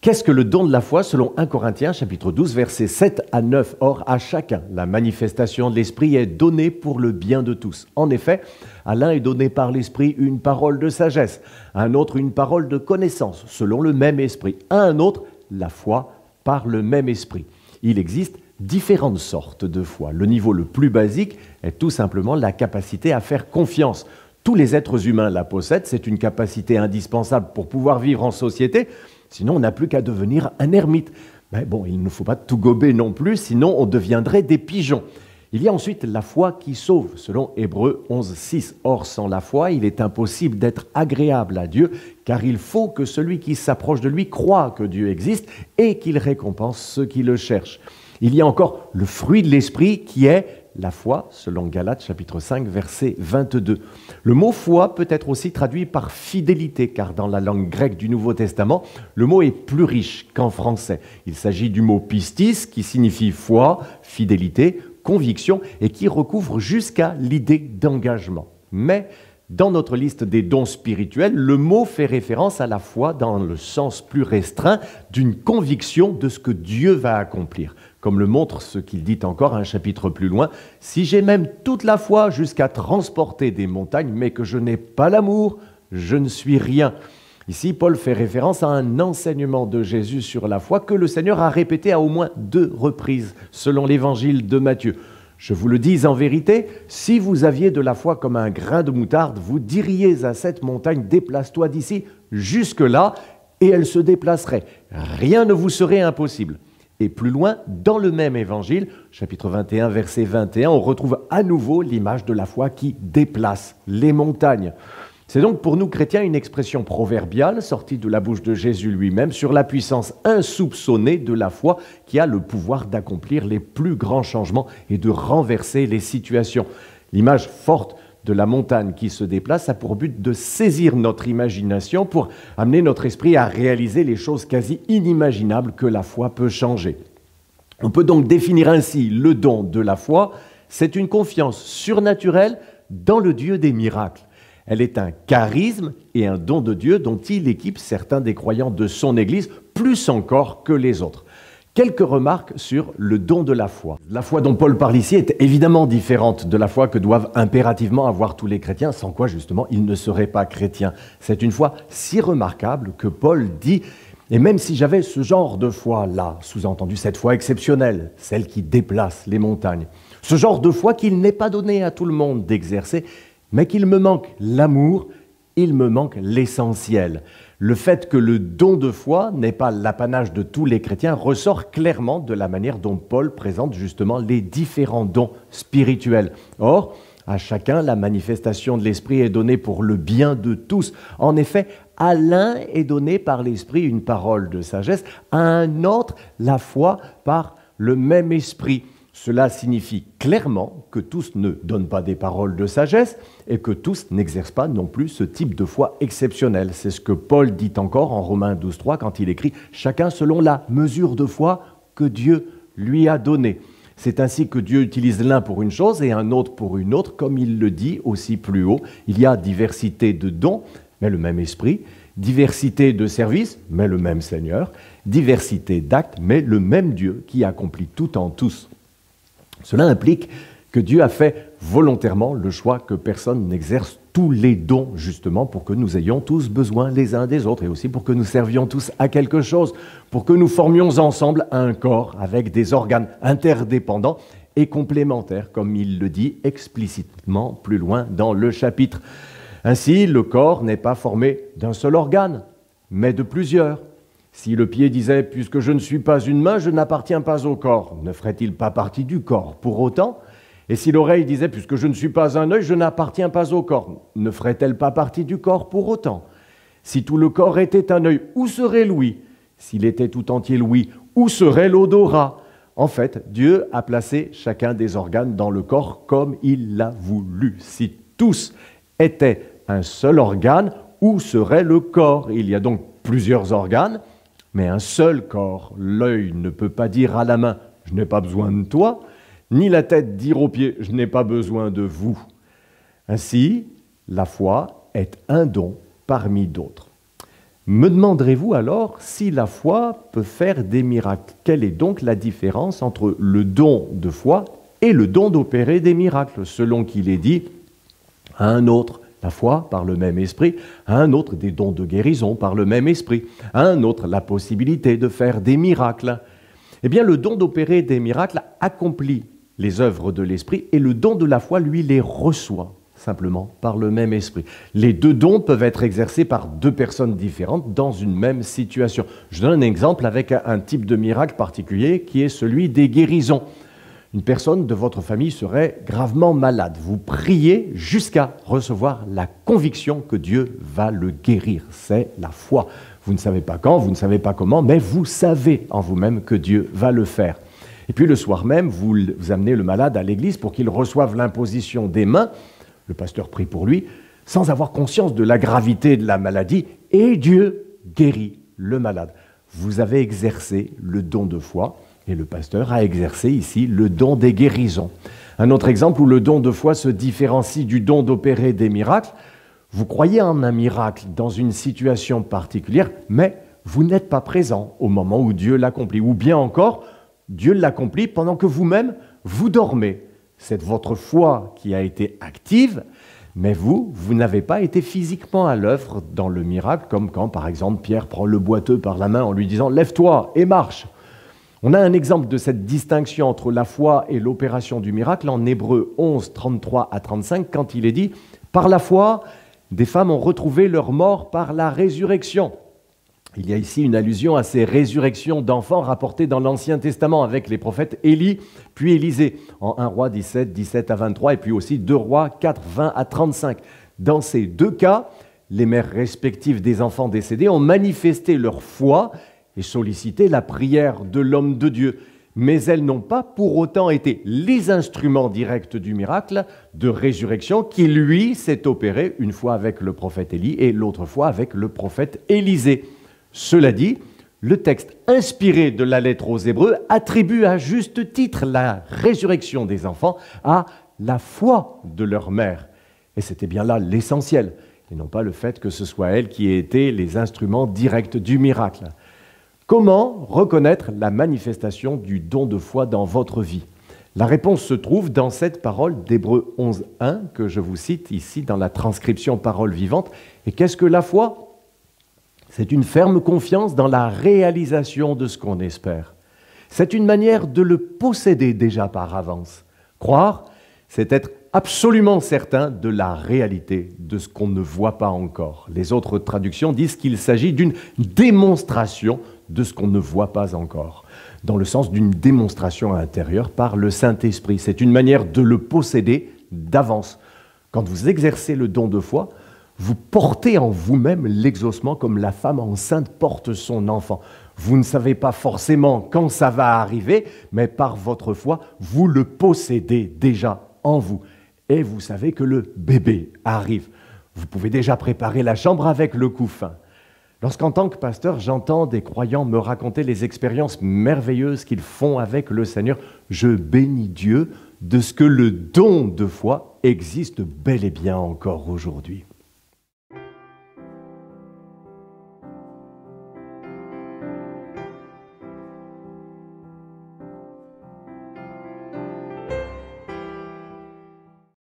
Qu'est-ce que le don de la foi selon 1 Corinthiens chapitre 12 versets 7 à 9? Or, à chacun, la manifestation de l'Esprit est donnée pour le bien de tous. En effet, à l'un est donné par l'Esprit une parole de sagesse, à un autre une parole de connaissance, selon le même Esprit, à un autre la foi par le même Esprit. Il existe différentes sortes de foi. Le niveau le plus basique est tout simplement la capacité à faire confiance. Tous les êtres humains la possèdent, c'est une capacité indispensable pour pouvoir vivre en société. Sinon, on n'a plus qu'à devenir un ermite. Mais bon, il ne faut pas tout gober non plus, sinon on deviendrait des pigeons. Il y a ensuite la foi qui sauve, selon Hébreux 11:6. Or, sans la foi, il est impossible d'être agréable à Dieu, car il faut que celui qui s'approche de lui croie que Dieu existe et qu'il récompense ceux qui le cherchent. Il y a encore le fruit de l'Esprit qui est la foi, selon Galates chapitre 5, verset 22. Le mot foi peut être aussi traduit par fidélité, car dans la langue grecque du Nouveau Testament, le mot est plus riche qu'en français. Il s'agit du mot pistis, qui signifie foi, fidélité, conviction, et qui recouvre jusqu'à l'idée d'engagement. Mais dans notre liste des dons spirituels, le mot fait référence à la foi dans le sens plus restreint d'une conviction de ce que Dieu va accomplir. Comme le montre ce qu'il dit encore un chapitre plus loin, « Si j'ai même toute la foi jusqu'à transporter des montagnes, mais que je n'ai pas l'amour, je ne suis rien. » Ici, Paul fait référence à un enseignement de Jésus sur la foi que le Seigneur a répété à au moins 2 reprises, selon l'évangile de Matthieu. « Je vous le dis en vérité, si vous aviez de la foi comme un grain de moutarde, vous diriez à cette montagne, déplace-toi d'ici jusque-là, et elle se déplacerait. Rien ne vous serait impossible. » Et plus loin, dans le même évangile, chapitre 21, verset 21, on retrouve à nouveau l'image de la foi qui déplace les montagnes. C'est donc pour nous chrétiens une expression proverbiale sortie de la bouche de Jésus lui-même sur la puissance insoupçonnée de la foi qui a le pouvoir d'accomplir les plus grands changements et de renverser les situations. L'image forte de la montagne qui se déplace a pour but de saisir notre imagination pour amener notre esprit à réaliser les choses quasi inimaginables que la foi peut changer. On peut donc définir ainsi le don de la foi, c'est une confiance surnaturelle dans le Dieu des miracles. Elle est un charisme et un don de Dieu dont il équipe certains des croyants de son Église, plus encore que les autres. Quelques remarques sur le don de la foi. La foi dont Paul parle ici est évidemment différente de la foi que doivent impérativement avoir tous les chrétiens, sans quoi justement ils ne seraient pas chrétiens. C'est une foi si remarquable que Paul dit « Et même si j'avais ce genre de foi-là, sous-entendu cette foi exceptionnelle, celle qui déplace les montagnes, ce genre de foi qu'il n'est pas donné à tout le monde d'exercer, mais qu'il me manque l'amour, il me manque l'essentiel. » Le fait que le don de foi n'est pas l'apanage de tous les chrétiens ressort clairement de la manière dont Paul présente justement les différents dons spirituels. Or, à chacun, la manifestation de l'Esprit est donnée pour le bien de tous. En effet, à l'un est donnée par l'Esprit une parole de sagesse, à un autre la foi par le même Esprit. Cela signifie clairement que tous ne donnent pas des paroles de sagesse et que tous n'exercent pas non plus ce type de foi exceptionnelle. C'est ce que Paul dit encore en Romains 12:3 quand il écrit « Chacun selon la mesure de foi que Dieu lui a donnée ». C'est ainsi que Dieu utilise l'un pour une chose et un autre pour une autre, comme il le dit aussi plus haut. Il y a diversité de dons, mais le même esprit, diversité de services, mais le même Seigneur, diversité d'actes, mais le même Dieu qui accomplit tout en tous. Cela implique que Dieu a fait volontairement le choix que personne n'exerce tous les dons, justement, pour que nous ayons tous besoin les uns des autres et aussi pour que nous servions tous à quelque chose, pour que nous formions ensemble un corps avec des organes interdépendants et complémentaires, comme il le dit explicitement plus loin dans le chapitre. Ainsi, le corps n'est pas formé d'un seul organe, mais de plusieurs. Si le pied disait « Puisque je ne suis pas une main, je n'appartiens pas au corps », ne ferait-il pas partie du corps pour autant? Et si l'oreille disait « Puisque je ne suis pas un œil, je n'appartiens pas au corps », ne ferait-elle pas partie du corps pour autant? Si tout le corps était un œil, où serait l'ouïe? S'il était tout entier l'ouïe, où serait l'odorat? En fait, Dieu a placé chacun des organes dans le corps comme il l'a voulu. Si tous étaient un seul organe, où serait le corps? Il y a donc plusieurs organes, mais un seul corps. L'œil ne peut pas dire à la main « je n'ai pas besoin de toi », ni la tête dire aux pieds « je n'ai pas besoin de vous ». Ainsi, la foi est un don parmi d'autres. Me demanderez-vous alors si la foi peut faire des miracles? Quelle est donc la différence entre le don de foi et le don d'opérer des miracles, selon qu'il est dit à un autre la foi par le même esprit, à un autre des dons de guérison par le même esprit, à un autre la possibilité de faire des miracles? Eh bien, le don d'opérer des miracles accomplit les œuvres de l'esprit et le don de la foi, lui, les reçoit simplement par le même esprit. Les deux dons peuvent être exercés par deux personnes différentes dans une même situation. Je donne un exemple avec un type de miracle particulier qui est celui des guérisons. Une personne de votre famille serait gravement malade. Vous priez jusqu'à recevoir la conviction que Dieu va le guérir. C'est la foi. Vous ne savez pas quand, vous ne savez pas comment, mais vous savez en vous-même que Dieu va le faire. Et puis le soir même, vous amenez le malade à l'église pour qu'il reçoive l'imposition des mains. Le pasteur prie pour lui, sans avoir conscience de la gravité de la maladie, et Dieu guérit le malade. Vous avez exercé le don de foi, et le pasteur a exercé ici le don des guérisons. Un autre exemple où le don de foi se différencie du don d'opérer des miracles. Vous croyez en un miracle dans une situation particulière, mais vous n'êtes pas présent au moment où Dieu l'accomplit. Ou bien encore, Dieu l'accomplit pendant que vous-même, vous dormez. C'est votre foi qui a été active, mais vous n'avez pas été physiquement à l'œuvre dans le miracle, comme quand, par exemple, Pierre prend le boiteux par la main en lui disant « Lève-toi et marche ». On a un exemple de cette distinction entre la foi et l'opération du miracle en Hébreux 11, 33 à 35, quand il est dit « Par la foi, des femmes ont retrouvé leur mort par la résurrection ». Il y a ici une allusion à ces résurrections d'enfants rapportées dans l'Ancien Testament avec les prophètes Élie puis Élisée, en 1 Roi 17, 17 à 23, et puis aussi 2 Rois 4, 20 à 35. Dans ces deux cas, les mères respectives des enfants décédés ont manifesté leur foi et sollicité la prière de l'homme de Dieu. Mais elles n'ont pas pour autant été les instruments directs du miracle de résurrection qui, lui, s'est opéré une fois avec le prophète Élie et l'autre fois avec le prophète Élisée. Cela dit, le texte inspiré de la lettre aux Hébreux attribue à juste titre la résurrection des enfants à la foi de leur mère. Et c'était bien là l'essentiel, et non pas le fait que ce soit elles qui aient été les instruments directs du miracle. Comment reconnaître la manifestation du don de foi dans votre vie? La réponse se trouve dans cette parole d'Hébreux 11, 1 que je vous cite ici dans la transcription Parole vivante. Et qu'est-ce que la foi? C'est une ferme confiance dans la réalisation de ce qu'on espère. C'est une manière de le posséder déjà par avance. Croire, c'est être absolument certain de la réalité de ce qu'on ne voit pas encore. Les autres traductions disent qu'il s'agit d'une démonstration de ce qu'on ne voit pas encore, dans le sens d'une démonstration intérieure par le Saint-Esprit. C'est une manière de le posséder d'avance. Quand vous exercez le don de foi, vous portez en vous-même l'exaucement comme la femme enceinte porte son enfant. Vous ne savez pas forcément quand ça va arriver, mais par votre foi, vous le possédez déjà en vous. Et vous savez que le bébé arrive. Vous pouvez déjà préparer la chambre avec le couffin. Lorsqu'en tant que pasteur, j'entends des croyants me raconter les expériences merveilleuses qu'ils font avec le Seigneur, je bénis Dieu de ce que le don de foi existe bel et bien encore aujourd'hui.